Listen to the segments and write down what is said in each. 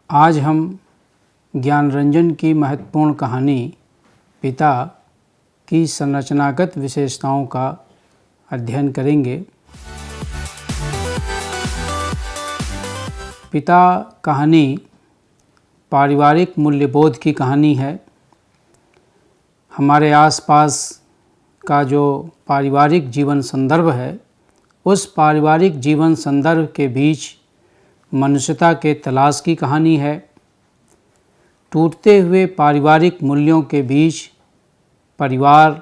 आज हम ज्ञानरंजन की महत्वपूर्ण कहानी पिता की संरचनागत विशेषताओं का अध्ययन करेंगे। पिता कहानी पारिवारिक मूल्यबोध की कहानी है। हमारे आसपास का जो पारिवारिक जीवन संदर्भ है, उस पारिवारिक जीवन संदर्भ के बीच मनुष्यता के तलाश की कहानी है। टूटते हुए पारिवारिक मूल्यों के बीच परिवार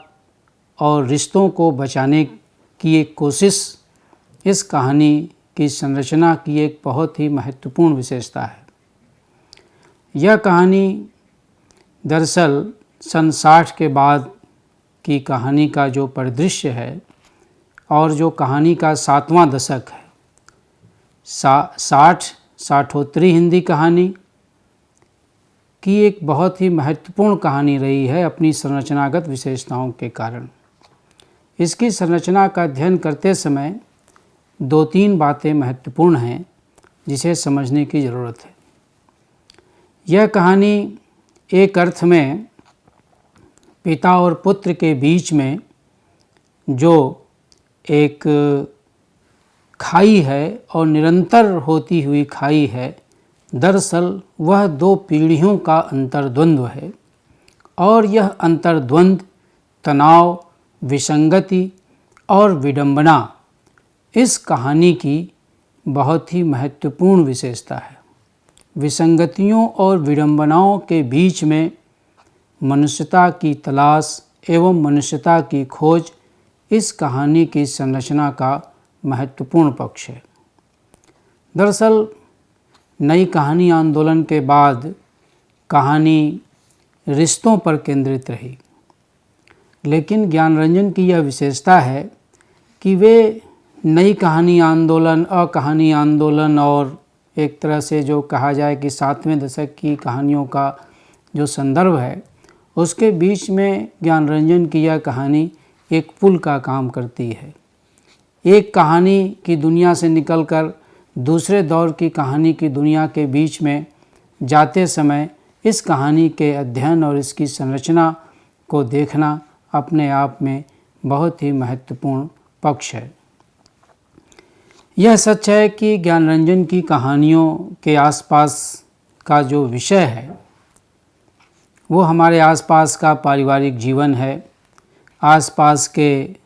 और रिश्तों को बचाने की एक कोशिश इस कहानी की संरचना की एक बहुत ही महत्वपूर्ण विशेषता है। यह कहानी दरअसल सन 60 के बाद की कहानी का जो परिदृश्य है और जो कहानी का 7वां दशक है, 60 हिंदी कहानी की एक बहुत ही महत्वपूर्ण कहानी रही है अपनी संरचनागत विशेषताओं के कारण। इसकी संरचना का अध्ययन करते समय 2-3 बातें महत्वपूर्ण हैं जिसे समझने की ज़रूरत है। यह कहानी एक अर्थ में पिता और पुत्र के बीच में जो एक खाई है और निरंतर होती हुई खाई है, दरअसल वह 2 पीढ़ियों का अंतर्द्वंद्व है और यह अंतर्द्वंद्व, तनाव, विसंगति और विडंबना इस कहानी की बहुत ही महत्वपूर्ण विशेषता है। विसंगतियों और विडंबनाओं के बीच में मनुष्यता की तलाश एवं मनुष्यता की खोज इस कहानी की संरचना का महत्वपूर्ण पक्ष है। दरअसल नई कहानी आंदोलन के बाद कहानी रिश्तों पर केंद्रित रही, लेकिन ज्ञानरंजन की यह विशेषता है कि वे नई कहानी आंदोलन, अकहानी आंदोलन और एक तरह से जो कहा जाए कि 7वें दशक की कहानियों का जो संदर्भ है, उसके बीच में ज्ञानरंजन की यह कहानी एक पुल का काम करती है। एक कहानी की दुनिया से निकलकर दूसरे दौर की कहानी की दुनिया के बीच में जाते समय इस कहानी के अध्ययन और इसकी संरचना को देखना अपने आप में बहुत ही महत्वपूर्ण पक्ष है। यह सच है कि ज्ञानरंजन की कहानियों के आसपास का जो विषय है वो हमारे आसपास का पारिवारिक जीवन है, आसपास के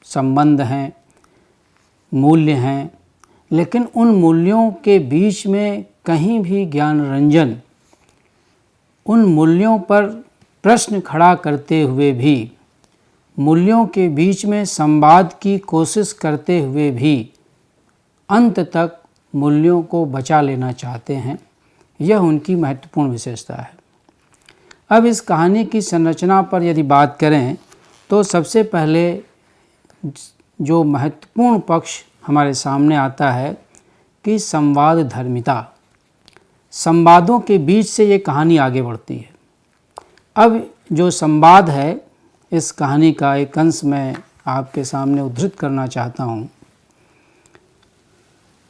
संबंध हैं, मूल्य हैं, लेकिन उन मूल्यों के बीच में कहीं भी ज्ञानरंजन उन मूल्यों पर प्रश्न खड़ा करते हुए भी, मूल्यों के बीच में संवाद की कोशिश करते हुए भी अंत तक मूल्यों को बचा लेना चाहते हैं। यह उनकी महत्वपूर्ण विशेषता है। अब इस कहानी की संरचना पर यदि बात करें तो सबसे पहले जो महत्वपूर्ण पक्ष हमारे सामने आता है कि संवाद धर्मिता। संवादों के बीच से ये कहानी आगे बढ़ती है। अब जो संवाद है, इस कहानी का एक अंश मैं आपके सामने उद्धृत करना चाहता हूँ।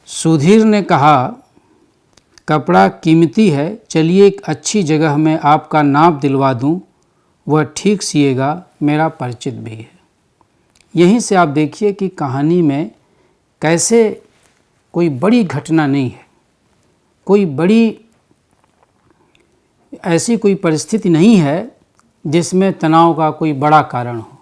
सुधीर ने कहा, कपड़ा कीमती है, चलिए एक अच्छी जगह में आपका नाप दिलवा दूँ, वह ठीक सिएगा, मेरा परिचित भी है। यहीं से आप देखिए कि कहानी में कैसे कोई बड़ी घटना नहीं है, कोई बड़ी ऐसी कोई परिस्थिति नहीं है जिसमें तनाव का कोई बड़ा कारण हो,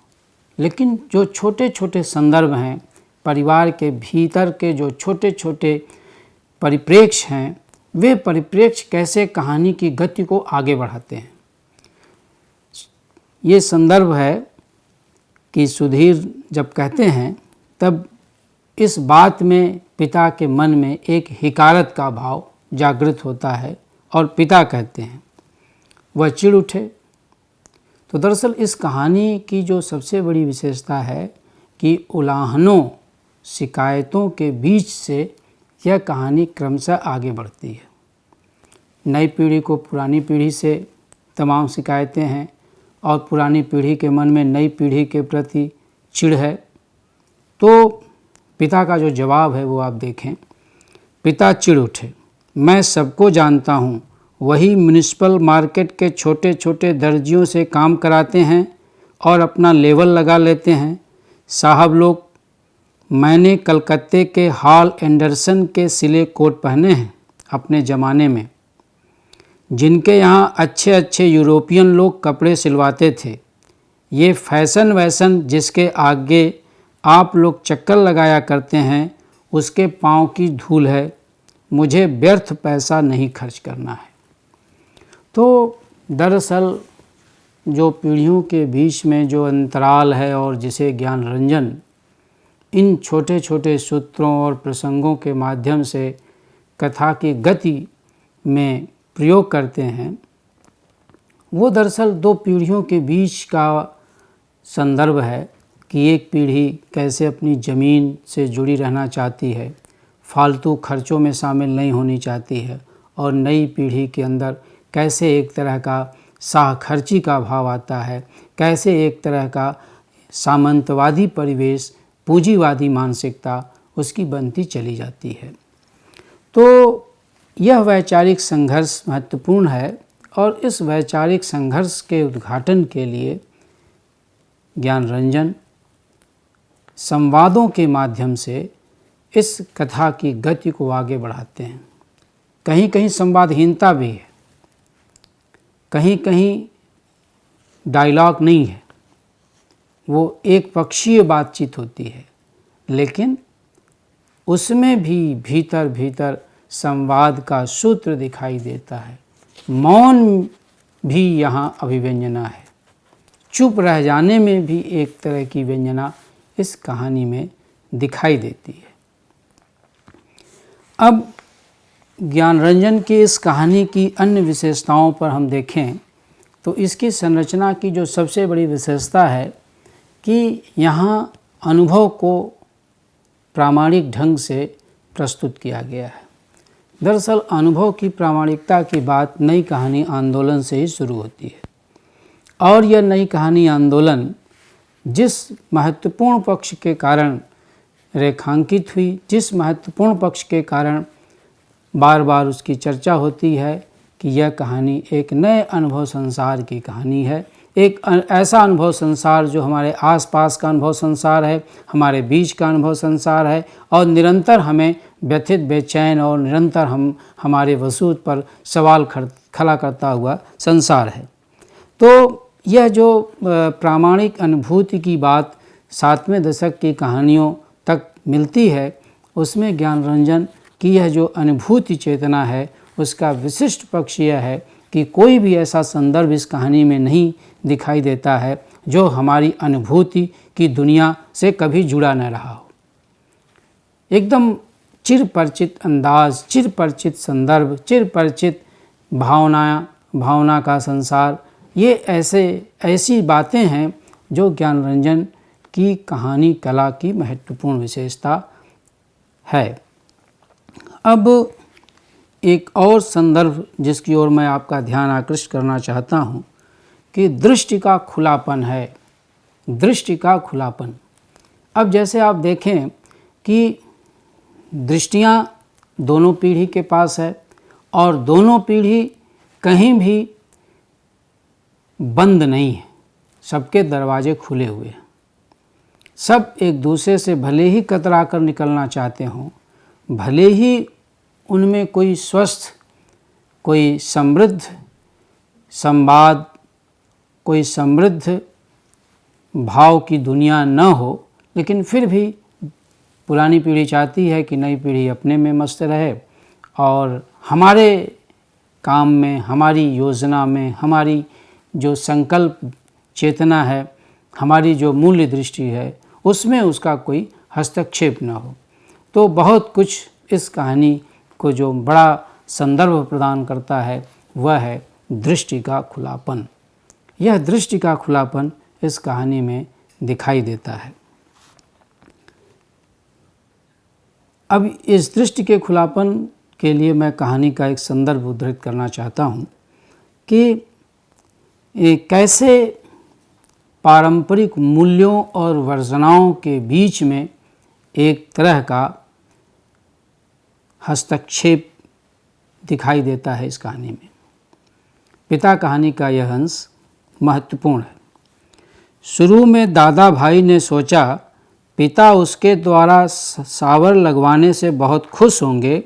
लेकिन जो छोटे छोटे संदर्भ हैं, परिवार के भीतर के जो छोटे छोटे परिप्रेक्ष्य हैं, वे परिप्रेक्ष्य कैसे कहानी की गति को आगे बढ़ाते हैं। ये संदर्भ है कि सुधीर जब कहते हैं तब इस बात में पिता के मन में एक हिकारत का भाव जागृत होता है और पिता कहते हैं, वह चिढ़ उठे। तो दरअसल इस कहानी की जो सबसे बड़ी विशेषता है कि उलाहनों, शिकायतों के बीच से यह कहानी क्रमशः आगे बढ़ती है। नई पीढ़ी को पुरानी पीढ़ी से तमाम शिकायतें हैं और पुरानी पीढ़ी के मन में नई पीढ़ी के प्रति चिढ़ है। तो पिता का जो जवाब है वो आप देखें। पिता चिढ़ उठे, मैं सबको जानता हूँ, वही म्युनिसिपल मार्केट के छोटे छोटे दर्जियों से काम कराते हैं और अपना लेवल लगा लेते हैं। साहब लोग, मैंने कलकत्ते के हॉल एंडरसन के सिले कोट पहने हैं अपने ज़माने में, जिनके यहाँ अच्छे अच्छे यूरोपियन लोग कपड़े सिलवाते थे। ये फैशन वैशन जिसके आगे आप लोग चक्कर लगाया करते हैं, उसके पाँव की धूल है। मुझे व्यर्थ पैसा नहीं खर्च करना है। तो दरअसल जो पीढ़ियों के बीच में जो अंतराल है और जिसे ज्ञान रंजन इन छोटे छोटे सूत्रों और प्रसंगों के माध्यम से कथा की गति में प्रयोग करते हैं, वो दरअसल दो पीढ़ियों के बीच का संदर्भ है कि एक पीढ़ी कैसे अपनी ज़मीन से जुड़ी रहना चाहती है, फालतू खर्चों में शामिल नहीं होनी चाहती है, और नई पीढ़ी के अंदर कैसे एक तरह का साहखर्ची का भाव आता है, कैसे एक तरह का सामंतवादी परिवेश, पूंजीवादी मानसिकता उसकी बनती चली जाती है। तो यह वैचारिक संघर्ष महत्वपूर्ण है और इस वैचारिक संघर्ष के उद्घाटन के लिए ज्ञान रंजन संवादों के माध्यम से इस कथा की गति को आगे बढ़ाते हैं। कहीं कहीं संवादहीनता भी है, कहीं कहीं डायलॉग नहीं है, वो एक पक्षीय बातचीत होती है, लेकिन उसमें भी भीतर भीतर संवाद का सूत्र दिखाई देता है। मौन भी यहाँ अभिव्यंजना है, चुप रह जाने में भी एक तरह की व्यंजना इस कहानी में दिखाई देती है। अब ज्ञान रंजन की इस कहानी की अन्य विशेषताओं पर हम देखें तो इसकी संरचना की जो सबसे बड़ी विशेषता है कि यहाँ अनुभव को प्रामाणिक ढंग से प्रस्तुत किया गया है। दरअसल अनुभव की प्रामाणिकता की बात नई कहानी आंदोलन से ही शुरू होती है, और यह नई कहानी आंदोलन जिस महत्वपूर्ण पक्ष के कारण रेखांकित हुई, जिस महत्वपूर्ण पक्ष के कारण बार बार उसकी चर्चा होती है कि यह कहानी एक नए अनुभव संसार की कहानी है, एक ऐसा अनुभव संसार जो हमारे आसपास का अनुभव संसार है, हमारे बीच का अनुभव संसार है, और निरंतर हमें व्यथित, बेचैन और निरंतर हमारे वजूद पर सवाल खड़ा करता हुआ संसार है। तो यह जो प्रामाणिक अनुभूति की बात 7वें दशक की कहानियों तक मिलती है, उसमें ज्ञान रंजन की यह जो अनुभूति चेतना है उसका विशिष्ट पक्ष यह है कि कोई भी ऐसा संदर्भ इस कहानी में नहीं दिखाई देता है जो हमारी अनुभूति की दुनिया से कभी जुड़ा न रहा हो। एकदम चिरपरिचित अंदाज, चिरपरिचित संदर्भ, चिरपरिचित भावना का संसार, ये ऐसी बातें हैं जो ज्ञान रंजन की कहानी कला की महत्वपूर्ण विशेषता है। अब एक और संदर्भ जिसकी ओर मैं आपका ध्यान आकृष्ट करना चाहता हूँ कि दृष्टि का खुलापन है, दृष्टि का खुलापन। अब जैसे आप देखें कि दृष्टियाँ दोनों पीढ़ी के पास है और दोनों पीढ़ी कहीं भी बंद नहीं है, सबके दरवाजे खुले हुए हैं। सब एक दूसरे से भले ही कतरा कर निकलना चाहते हों, भले ही उनमें कोई स्वस्थ, कोई समृद्ध संवाद, कोई समृद्ध भाव की दुनिया न हो, लेकिन फिर भी पुरानी पीढ़ी चाहती है कि नई पीढ़ी अपने में मस्त रहे और हमारे काम में, हमारी योजना में, हमारी जो संकल्प चेतना है, हमारी जो मूल्य दृष्टि है, उसमें उसका कोई हस्तक्षेप न हो। तो बहुत कुछ इस कहानी को जो बड़ा संदर्भ प्रदान करता है वह है दृष्टि का खुलापन। यह दृष्टि का खुलापन इस कहानी में दिखाई देता है। अब इस दृष्टि के खुलापन के लिए मैं कहानी का एक संदर्भ उद्धृत करना चाहता हूँ कि कैसे पारंपरिक मूल्यों और वर्जनाओं के बीच में एक तरह का हस्तक्षेप दिखाई देता है इस कहानी में। पिता कहानी का यह अंश महत्वपूर्ण है। शुरू में दादा भाई ने सोचा पिता उसके द्वारा सावर लगवाने से बहुत खुश होंगे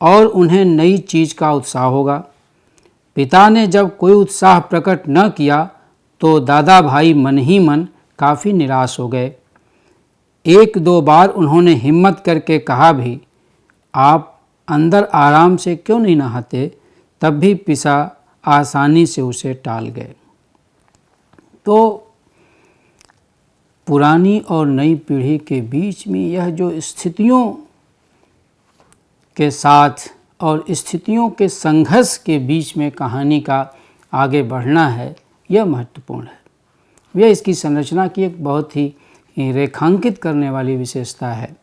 और उन्हें नई चीज़ का उत्साह होगा। पिता ने जब कोई उत्साह प्रकट न किया तो दादा भाई मन ही मन काफ़ी निराश हो गए। एक दो बार उन्होंने हिम्मत करके कहा भी, आप अंदर आराम से क्यों नहीं नहाते, तब भी पिता आसानी से उसे टाल गए। तो पुरानी और नई पीढ़ी के बीच में यह जो स्थितियों के साथ और स्थितियों के संघर्ष के बीच में कहानी का आगे बढ़ना है, यह महत्वपूर्ण है। यह इसकी संरचना की एक बहुत ही रेखांकित करने वाली विशेषता है।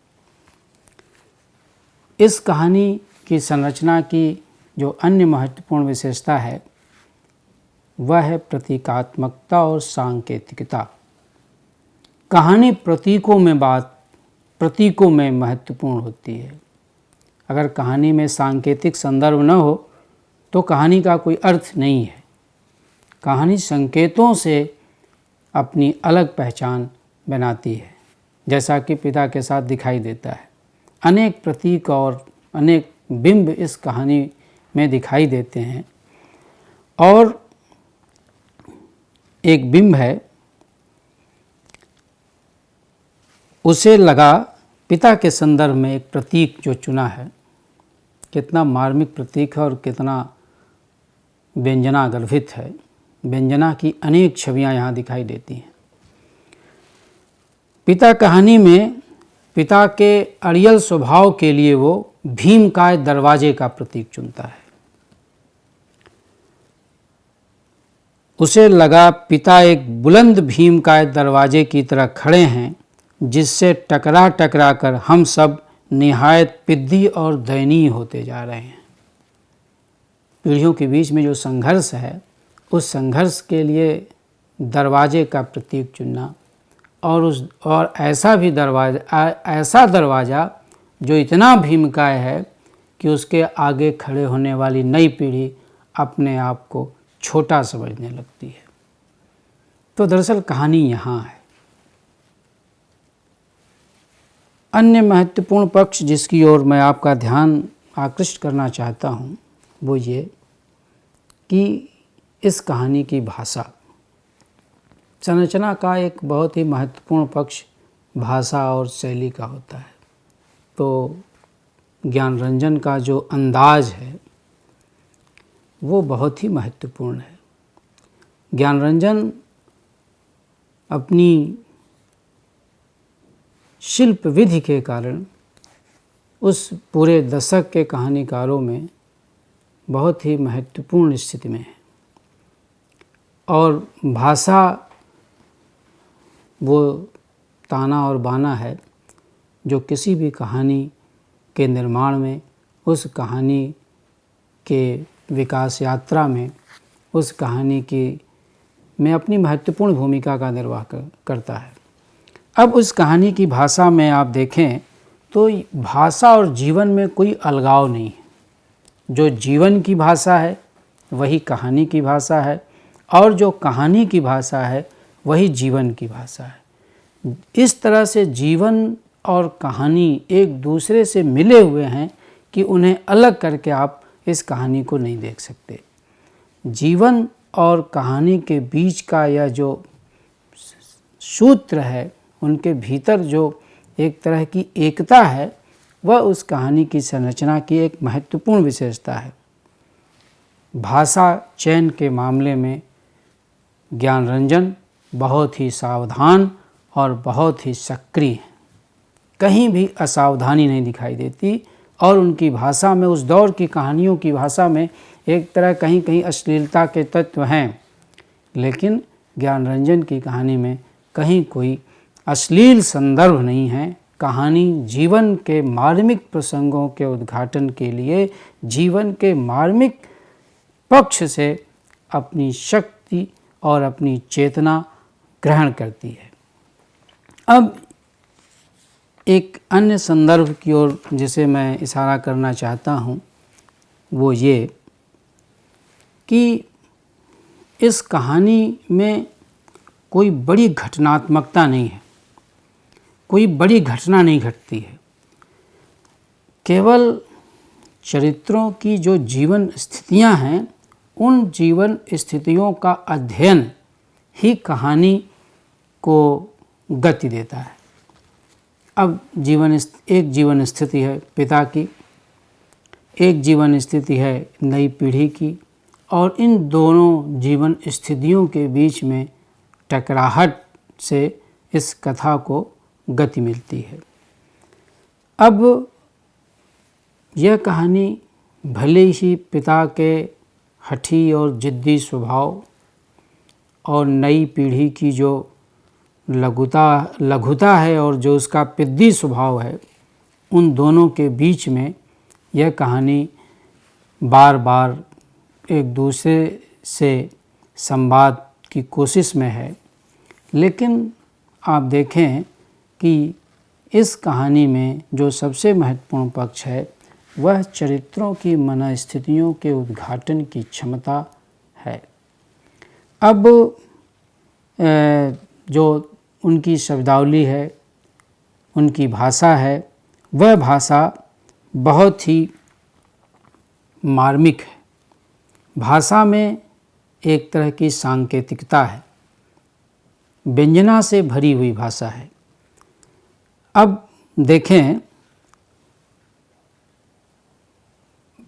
इस कहानी की संरचना की जो अन्य महत्वपूर्ण विशेषता है वह है प्रतीकात्मकता और सांकेतिकता। कहानी प्रतीकों में महत्वपूर्ण होती है। अगर कहानी में सांकेतिक संदर्भ न हो तो कहानी का कोई अर्थ नहीं है। कहानी संकेतों से अपनी अलग पहचान बनाती है, जैसा कि पिता के साथ दिखाई देता है। अनेक प्रतीक और अनेक बिंब इस कहानी में दिखाई देते हैं। और एक बिंब है, उसे लगा पिता के संदर्भ में एक प्रतीक जो चुना है, कितना मार्मिक प्रतीक है और कितना व्यंजना गर्भित है। व्यंजना की अनेक छवियां यहाँ दिखाई देती हैं। पिता कहानी में पिता के अड़ियल स्वभाव के लिए वो भीमकाय दरवाजे का प्रतीक चुनता है। उसे लगा पिता एक बुलंद भीमकाय दरवाजे की तरह खड़े हैं, जिससे टकरा टकरा कर हम सब निहायत पिद्दी और दयनीय होते जा रहे हैं। पीढ़ियों के बीच में जो संघर्ष है, उस संघर्ष के लिए दरवाजे का प्रतीक चुनना और ऐसा दरवाज़ा जो इतना भीमकाय है कि उसके आगे खड़े होने वाली नई पीढ़ी अपने आप को छोटा समझने लगती है। तो दरअसल कहानी यहाँ है। अन्य महत्वपूर्ण पक्ष जिसकी ओर मैं आपका ध्यान आकृष्ट करना चाहता हूँ वो ये कि इस कहानी की भाषा संरचना का एक बहुत ही महत्वपूर्ण पक्ष भाषा और शैली का होता है। तो ज्ञानरंजन का जो अंदाज है वो बहुत ही महत्वपूर्ण है। ज्ञानरंजन अपनी शिल्प विधि के कारण उस पूरे दशक के कहानीकारों में बहुत ही महत्वपूर्ण स्थिति में है। और भाषा वो ताना और बाना है जो किसी भी कहानी के निर्माण में, उस कहानी के विकास यात्रा में, उस कहानी की में अपनी महत्वपूर्ण भूमिका का निर्वाह करता है। अब उस कहानी की भाषा में आप देखें तो भाषा और जीवन में कोई अलगाव नहीं है। जो जीवन की भाषा है वही कहानी की भाषा है, और जो कहानी की भाषा है वही जीवन की भाषा है। इस तरह से जीवन और कहानी एक दूसरे से मिले हुए हैं कि उन्हें अलग करके आप इस कहानी को नहीं देख सकते। जीवन और कहानी के बीच का यह जो सूत्र है, उनके भीतर जो एक तरह की एकता है, वह उस कहानी की संरचना की एक महत्वपूर्ण विशेषता है। भाषा चयन के मामले में ज्ञानरंजन बहुत ही सावधान और बहुत ही सक्रिय है। कहीं भी असावधानी नहीं दिखाई देती, और उनकी भाषा में, उस दौर की कहानियों की भाषा में एक तरह कहीं कहीं अश्लीलता के तत्व हैं, लेकिन ज्ञानरंजन की कहानी में कहीं कोई अश्लील संदर्भ नहीं है। कहानी जीवन के मार्मिक प्रसंगों के उद्घाटन के लिए जीवन के मार्मिक पक्ष से अपनी शक्ति और अपनी चेतना ग्रहण करती है। अब एक अन्य संदर्भ की ओर जिसे मैं इशारा करना चाहता हूँ वो ये कि इस कहानी में कोई बड़ी घटनात्मकता नहीं है, कोई बड़ी घटना नहीं घटती है। केवल चरित्रों की जो जीवन स्थितियां हैं, उन जीवन स्थितियों का अध्ययन ही कहानी को गति देता है। अब एक जीवन स्थिति है पिता की, एक जीवन स्थिति है नई पीढ़ी की, और इन दोनों जीवन स्थितियों के बीच में टकराहट से इस कथा को गति मिलती है। अब यह कहानी भले ही पिता के हठी और जिद्दी स्वभाव और नई पीढ़ी की जो लघुता है और जो उसका पिद्दी स्वभाव है, उन दोनों के बीच में यह कहानी बार बार एक दूसरे से संवाद की कोशिश में है। लेकिन आप देखें कि इस कहानी में जो सबसे महत्वपूर्ण पक्ष है वह चरित्रों की मनस्थितियों के उद्घाटन की क्षमता है। अब जो उनकी शब्दावली है, उनकी भाषा है, वह भाषा बहुत ही मार्मिक है। भाषा में एक तरह की सांकेतिकता है, व्यंजना से भरी हुई भाषा है। अब देखें,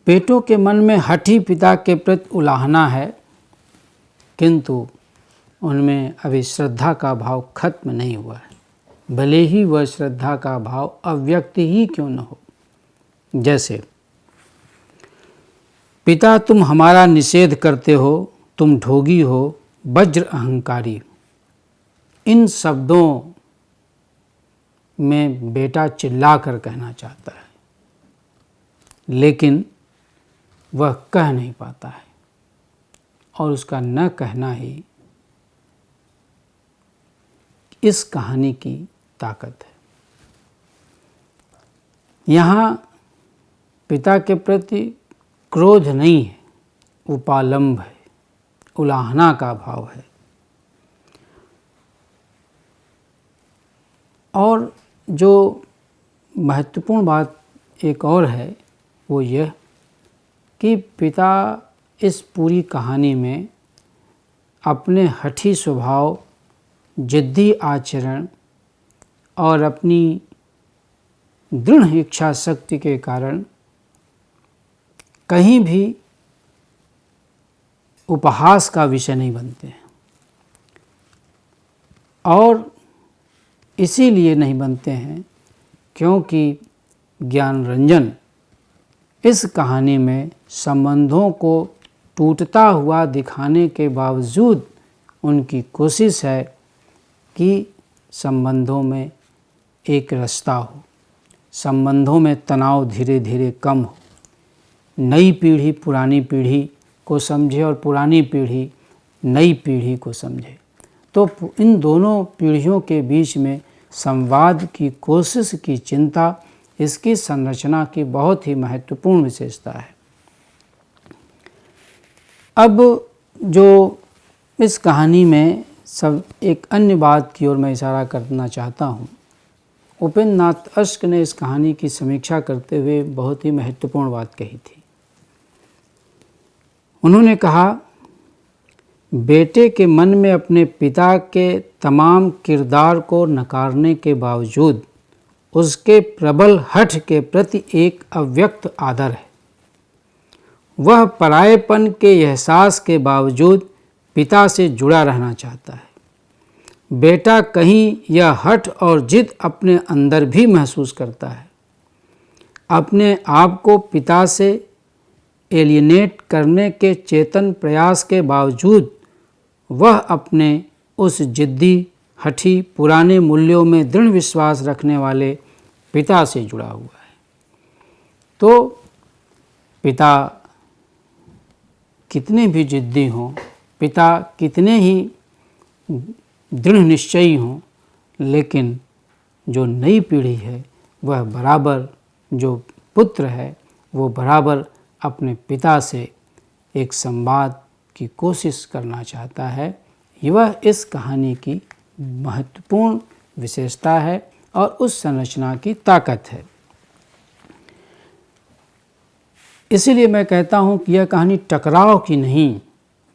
बेटों के मन में हठी पिता के प्रति उलाहना है, किंतु उनमें अभी श्रद्धा का भाव खत्म नहीं हुआ है, भले ही वह श्रद्धा का भाव अव्यक्त ही क्यों न हो। जैसे, पिता तुम हमारा निषेध करते हो, तुम ढोगी हो, वज्र अहंकारी। इन शब्दों में बेटा चिल्लाकर कहना चाहता है, लेकिन वह कह नहीं पाता है, और उसका न कहना ही इस कहानी की ताकत है। यहाँ पिता के प्रति क्रोध नहीं है, उपालंब है, उलाहना का भाव है। और जो महत्वपूर्ण बात एक और है वो यह कि पिता इस पूरी कहानी में अपने हठी स्वभाव, जिद्दी आचरण और अपनी दृढ़ इच्छा शक्ति के कारण कहीं भी उपहास का विषय नहीं बनते हैं, और इसीलिए नहीं बनते हैं क्योंकि ज्ञान रंजन इस कहानी में संबंधों को टूटता हुआ दिखाने के बावजूद उनकी कोशिश है कि संबंधों में एक रास्ता हो, संबंधों में तनाव धीरे धीरे कम हो, नई पीढ़ी पुरानी पीढ़ी को समझे और पुरानी पीढ़ी नई पीढ़ी को समझे। तो इन दोनों पीढ़ियों के बीच में संवाद की कोशिश की चिंता इसकी संरचना की बहुत ही महत्वपूर्ण विशेषता है। अब जो इस कहानी में सब एक अन्य बात की ओर मैं इशारा करना चाहता हूँ। उपेंद्र नाथ अश्क ने इस कहानी की समीक्षा करते हुए बहुत ही महत्वपूर्ण बात कही थी। उन्होंने कहा, बेटे के मन में अपने पिता के तमाम किरदार को नकारने के बावजूद उसके प्रबल हठ के प्रति एक अव्यक्त आदर है। वह परायेपन के एहसास के बावजूद पिता से जुड़ा रहना चाहता है। बेटा कहीं यह हठ और जिद अपने अंदर भी महसूस करता है। अपने आप को पिता से एलियनेट करने के चेतन प्रयास के बावजूद वह अपने उस जिद्दी, हठी, पुराने मूल्यों में दृढ़ विश्वास रखने वाले पिता से जुड़ा हुआ है। तो पिता कितने भी जिद्दी हों, पिता कितने ही दृढ़ निश्चयी हों, लेकिन जो नई पीढ़ी है वह बराबर, जो पुत्र है वो बराबर अपने पिता से एक संवाद की कोशिश करना चाहता है। यह इस कहानी की महत्वपूर्ण विशेषता है और उस संरचना की ताकत है। इसीलिए मैं कहता हूँ कि यह कहानी टकराव की नहीं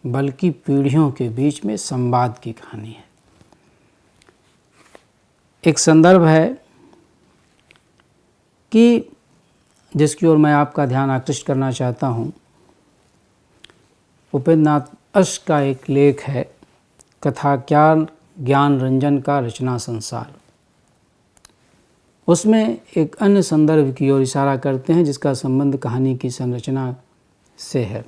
बल्कि पीढ़ियों के बीच में संवाद की कहानी है। एक संदर्भ है कि जिसकी ओर मैं आपका ध्यान आकृष्ट करना चाहता हूँ। उपेंद्र नाथ अश्क का एक लेख है, कथा ज्ञान रंजन का रचना संसार। उसमें एक अन्य संदर्भ की ओर इशारा करते हैं जिसका संबंध कहानी की संरचना से है।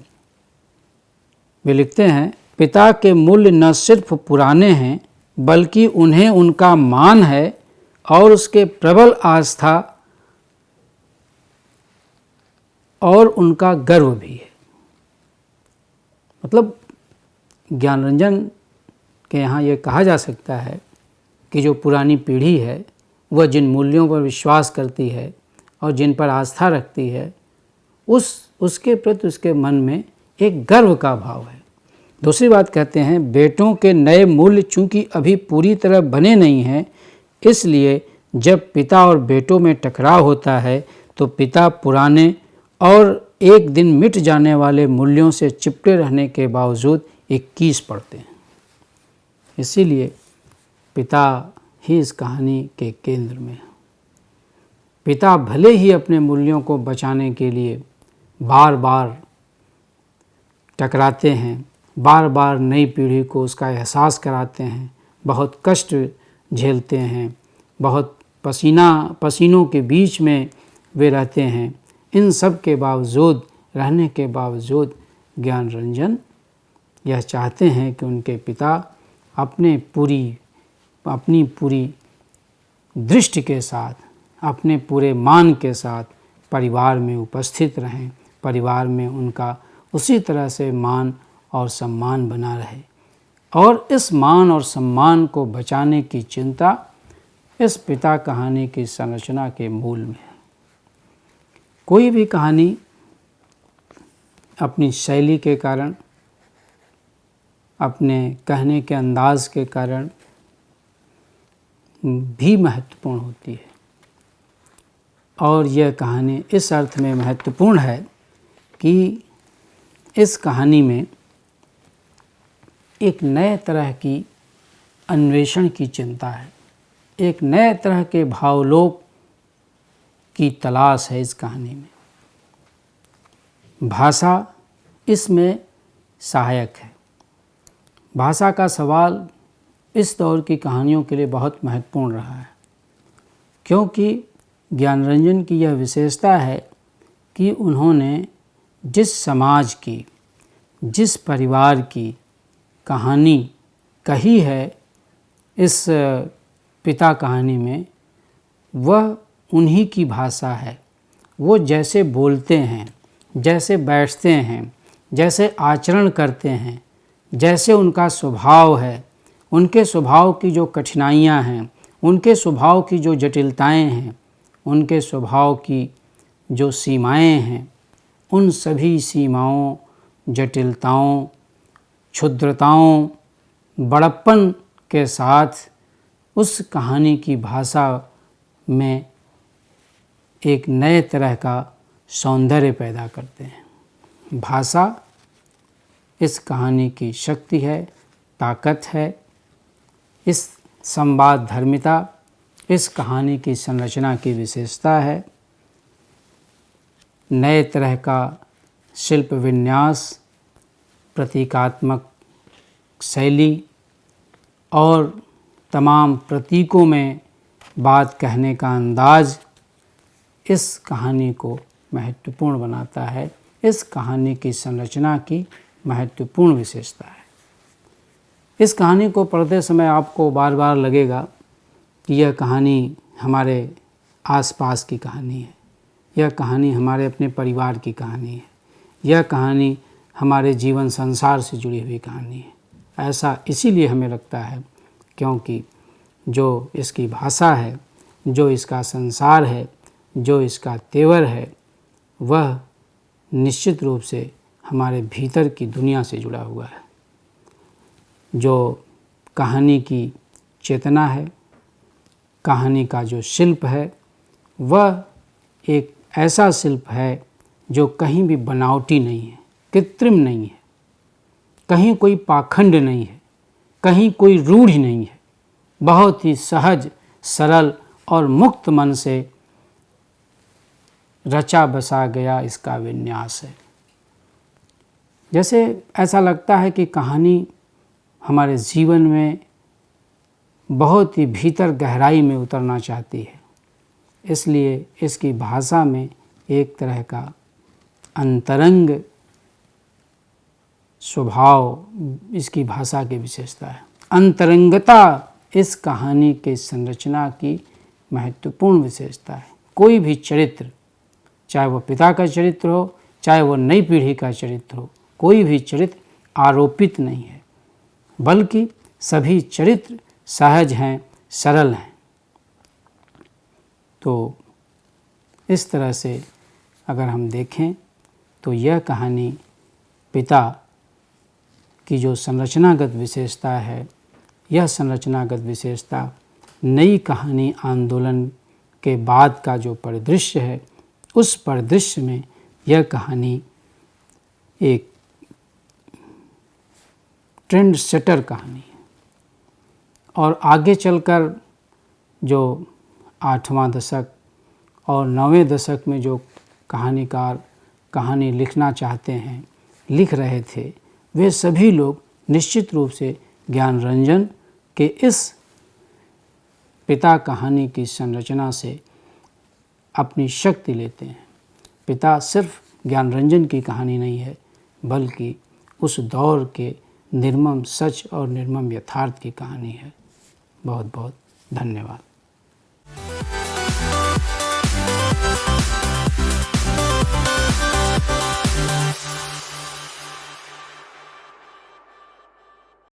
वे लिखते हैं, पिता के मूल्य न सिर्फ पुराने हैं बल्कि उन्हें उनका मान है और उसके प्रबल आस्था और उनका गर्व भी है। मतलब ज्ञानरंजन के यहाँ ये कहा जा सकता है कि जो पुरानी पीढ़ी है वह जिन मूल्यों पर विश्वास करती है और जिन पर आस्था रखती है उसके प्रति उसके मन में एक गर्व का भाव है। दूसरी बात कहते हैं, बेटों के नए मूल्य चूँकि अभी पूरी तरह बने नहीं हैं, इसलिए जब पिता और बेटों में टकराव होता है तो पिता पुराने और एक दिन मिट जाने वाले मूल्यों से चिपटे रहने के बावजूद 21 पढ़ते हैं। इसीलिए पिता ही इस कहानी के केंद्र में है। पिता भले ही अपने मूल्यों को बचाने के लिए बार बार टकराते हैं, बार बार नई पीढ़ी को उसका एहसास कराते हैं, बहुत कष्ट झेलते हैं, बहुत पसीनों के बीच में वे रहते हैं, इन सब के बावजूद रहने के बावजूद ज्ञानरंजन यह चाहते हैं कि उनके पिता अपनी पूरी दृष्टि के साथ, अपने पूरे मान के साथ परिवार में उपस्थित रहें, परिवार में उनका उसी तरह से मान और सम्मान बना रहे। और इस मान और सम्मान को बचाने की चिंता इस पिता कहानी की संरचना के मूल में है। कोई भी कहानी अपनी शैली के कारण, अपने कहने के अंदाज के कारण भी महत्वपूर्ण होती है। और यह कहानी इस अर्थ में महत्वपूर्ण है कि इस कहानी में एक नए तरह की अन्वेषण की चिंता है, एक नए तरह के भावलोक की तलाश है। इस कहानी में भाषा इसमें सहायक है। भाषा का सवाल इस दौर की कहानियों के लिए बहुत महत्वपूर्ण रहा है, क्योंकि ज्ञानरंजन की यह विशेषता है कि उन्होंने जिस समाज की, जिस परिवार की कहानी कही है इस पिता कहानी में, वह उन्हीं की भाषा है। वो जैसे बोलते हैं, जैसे बैठते हैं, जैसे आचरण करते हैं, जैसे उनका स्वभाव है, उनके स्वभाव की जो कठिनाइयाँ हैं, उनके स्वभाव की जो जटिलताएं हैं, उनके स्वभाव की जो सीमाएं हैं, उन सभी सीमाओं, जटिलताओं, क्षुद्रताओं, बड़प्पन के साथ उस कहानी की भाषा में एक नए तरह का सौंदर्य पैदा करते हैं। भाषा इस कहानी की शक्ति है, ताकत है। इस संवाद धर्मिता इस कहानी की संरचना की विशेषता है। नए तरह का शिल्प विन्यास, प्रतीकात्मक शैली और तमाम प्रतीकों में बात कहने का अंदाज इस कहानी को महत्वपूर्ण बनाता है। इस कहानी की संरचना की महत्वपूर्ण विशेषता है। इस कहानी को पढ़ते समय आपको बार बार लगेगा कि यह कहानी हमारे आसपास की कहानी है, यह कहानी हमारे अपने परिवार की कहानी है, यह कहानी हमारे जीवन संसार से जुड़ी हुई कहानी है। ऐसा इसीलिए हमें लगता है क्योंकि जो इसकी भाषा है, जो इसका संसार है, जो इसका तेवर है, वह निश्चित रूप से हमारे भीतर की दुनिया से जुड़ा हुआ है। जो कहानी की चेतना है, कहानी का जो शिल्प है, वह एक ऐसा शिल्प है जो कहीं भी बनावटी नहीं है, कृत्रिम नहीं है, कहीं कोई पाखंड नहीं है, कहीं कोई रूढ़ नहीं है। बहुत ही सहज, सरल और मुक्त मन से रचा बसा गया इसका विन्यास है। जैसे ऐसा लगता है कि कहानी हमारे जीवन में बहुत ही भीतर गहराई में उतरना चाहती है, इसलिए इसकी भाषा में एक तरह का अंतरंग स्वभाव इसकी भाषा की विशेषता है। अंतरंगता इस कहानी के संरचना की महत्वपूर्ण विशेषता है। कोई भी चरित्र, चाहे वह पिता का चरित्र हो, चाहे वह नई पीढ़ी का चरित्र हो, कोई भी चरित्र आरोपित नहीं है, बल्कि सभी चरित्र सहज हैं, सरल हैं। तो इस तरह से अगर हम देखें तो यह कहानी पिता की जो संरचनागत विशेषता है, यह संरचनागत विशेषता नई कहानी आंदोलन के बाद का जो परिदृश्य है, उस परिदृश्य में यह कहानी एक ट्रेंड सेटर कहानी है। और आगे चलकर जो 8वां दशक और 9वें दशक में जो कहानीकार कहानी लिखना चाहते हैं, लिख रहे थे, वे सभी लोग निश्चित रूप से ज्ञानरंजन के इस पिता कहानी की संरचना से अपनी शक्ति लेते हैं। पिता सिर्फ ज्ञानरंजन की कहानी नहीं है, बल्कि उस दौर के निर्मम सच और निर्मम यथार्थ की कहानी है। बहुत बहुत धन्यवाद।